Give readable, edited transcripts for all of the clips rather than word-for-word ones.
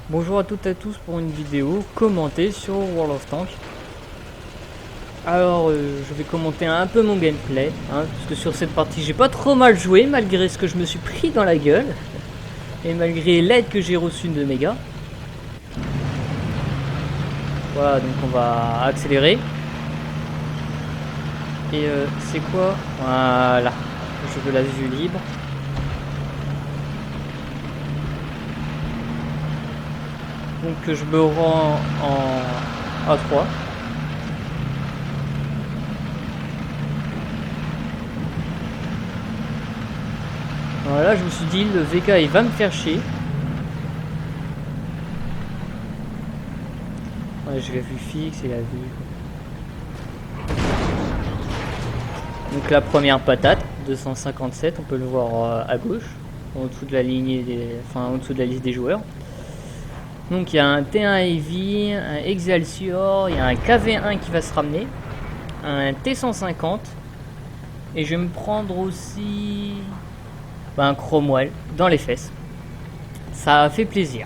Bonjour à toutes et à tous pour une vidéo commentée sur World of Tanks. Alors je vais commenter un peu mon gameplay, parce que sur cette partie j'ai pas trop mal joué malgré ce que je me suis pris dans la gueule. Et malgré l'aide que j'ai reçue de Méga. Voilà, donc on va accélérer. Et c'est quoi? Voilà, je veux la vue libre. Donc je me rends en A3. Voilà, je me suis dit le VK il va me faire chier. Ouais, j'ai la vue fixe et la vue. Donc la première patate, 257, on peut le voir à gauche, en dessous de la ligne en dessous de la liste des joueurs. Donc il y a un T1 Heavy, un Excelsior, il y a un KV1 qui va se ramener, un T150, et je vais me prendre aussi un Cromwell dans les fesses. Ça a fait plaisir.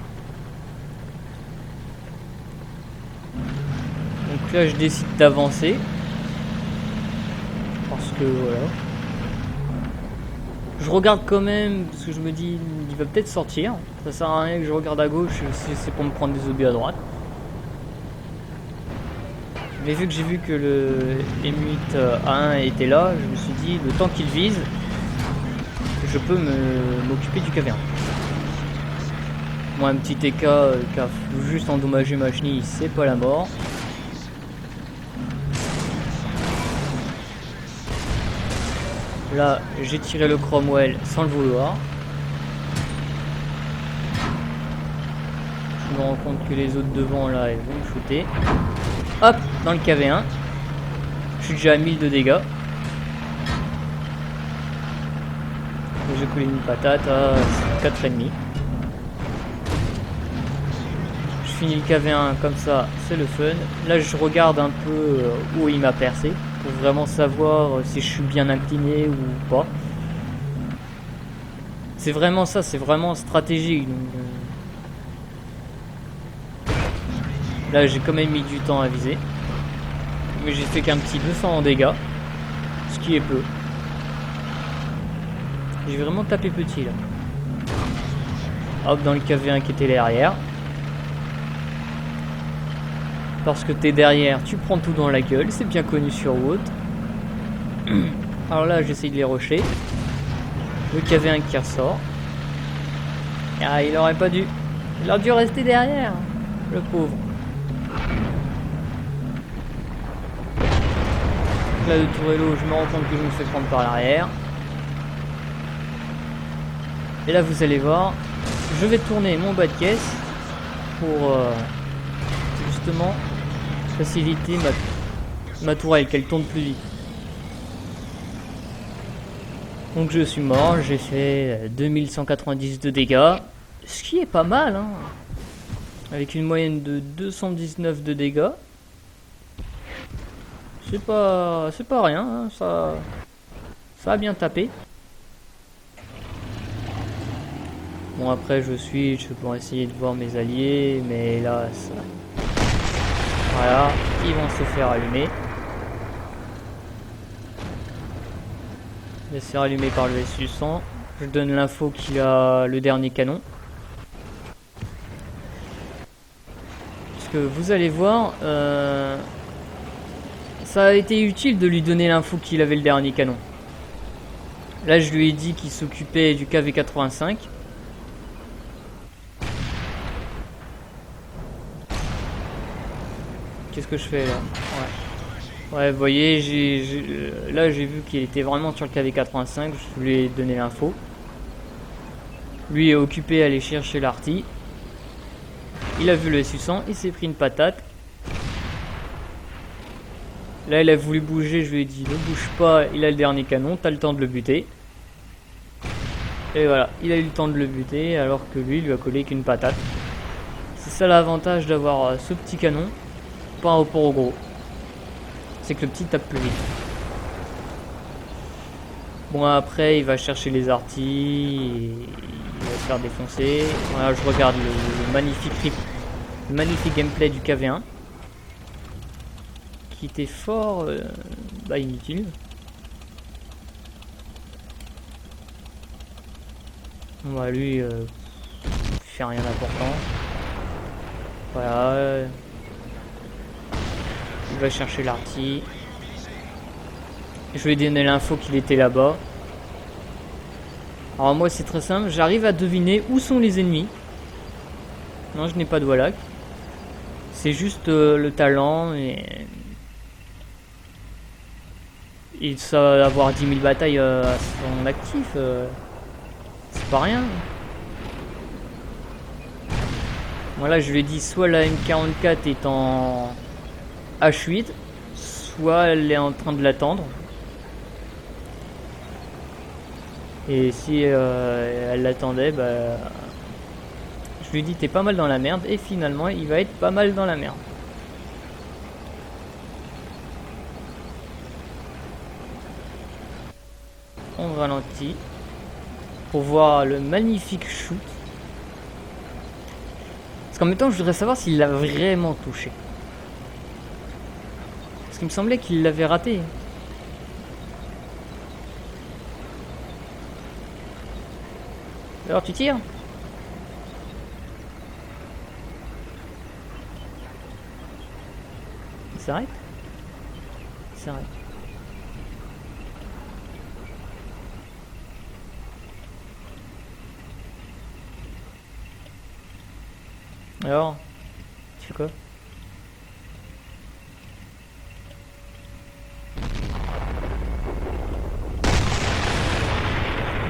Donc là je décide d'avancer, parce que voilà. Je regarde quand même, parce que je me dis, il va peut-être sortir. Ça sert à rien que je regarde à gauche si c'est pour me prendre des obus à droite. Mais vu que j'ai vu que le M8 A1 était là, je me suis dit, le temps qu'il vise, je peux m'occuper du KV1. Moi, un petit TK qui a juste endommagé ma chenille, c'est pas la mort. Là, j'ai tiré le Cromwell sans le vouloir. Je me rends compte que les autres devant, là, ils vont me shooter. Hop, dans le KV1. Je suis déjà à 1000 de dégâts. J'ai collé une patate à 4,5. Je finis le KV1 comme ça, c'est le fun. Là, je regarde un peu où il m'a percé, pour vraiment savoir si je suis bien incliné ou pas. C'est vraiment ça, c'est vraiment stratégique. Donc, là j'ai quand même mis du temps à viser. Mais j'ai fait qu'un petit 200 en dégâts. Ce qui est peu. J'ai vraiment tapé petit là. Hop, dans le KV1 qui était derrière. Parce que t'es derrière, tu prends tout dans la gueule, c'est bien connu sur WoD. Alors là, j'essaye de les rusher. Le KV1 qui ressort. Ah, il aurait pas dû. Il aurait dû rester derrière, le pauvre. Là, le tourello, je me rends compte que je me fais prendre par l'arrière. Et là, vous allez voir, je vais tourner mon bas de caisse pour justement faciliter ma tourelle, qu'elle tourne plus vite. Donc je suis mort, j'ai fait 2190 de dégâts, ce qui est pas mal, hein, avec une moyenne de 219 de dégâts. C'est pas rien, hein, ça a bien tapé. Bon, après je switch pour essayer de voir mes alliés, mais là ça... Voilà, ils vont se faire allumer. Il va se faire allumer par le SU-100. Je donne l'info qu'il a le dernier canon. Parce que vous allez voir, ça a été utile de lui donner l'info qu'il avait le dernier canon. Là je lui ai dit qu'il s'occupait du KV-85. Qu'est-ce que je fais là? Ouais, vous voyez, là j'ai vu qu'il était vraiment sur le KV-85, je lui ai donné l'info. Lui est occupé à aller chercher l'arty. Il a vu le SU-100, il s'est pris une patate. Là il a voulu bouger, je lui ai dit ne bouge pas, il a le dernier canon, t'as le temps de le buter. Et voilà, il a eu le temps de le buter alors que lui a collé qu'une patate. C'est ça l'avantage d'avoir ce petit canon par rapport au gros. C'est que le petit tape plus vite. Bon, après, il va chercher les artis, et il va se faire défoncer. Voilà, je regarde le magnifique gameplay du KV1. Qui était fort inutile. Bon, bah, lui, il fait rien d'important. Voilà. Il va chercher l'arty. Je lui ai donné l'info qu'il était là-bas. Alors moi c'est très simple, j'arrive à deviner où sont les ennemis. Non, je n'ai pas de Wallach. C'est juste le talent et ça avoir 10 000 batailles à son actif. C'est pas rien. Voilà, je lui ai dit soit la M44 est en H8, soit elle est en train de l'attendre. Et si elle l'attendait, bah, je lui ai dit t'es pas mal dans la merde. Et finalement, il va être pas mal dans la merde. On ralentit pour voir le magnifique shoot. Parce qu'en même temps, je voudrais savoir s'il l'a vraiment touché. Parce qu'il me semblait qu'il l'avait raté. Alors tu tires? Il s'arrête? Il s'arrête. Alors, tu fais quoi?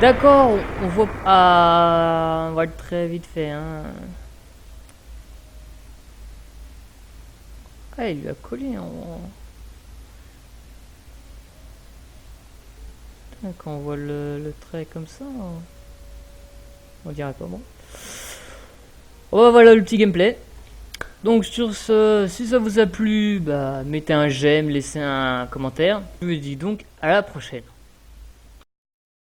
D'accord, on voit... Ah, on va le très vite fait, hein. Ah, il lui a collé, hein. Quand on voit le trait comme ça, on dirait pas bon. Oh, voilà le petit gameplay. Donc sur ce, si ça vous a plu, bah, mettez un j'aime, laissez un commentaire. Je vous dis donc à la prochaine.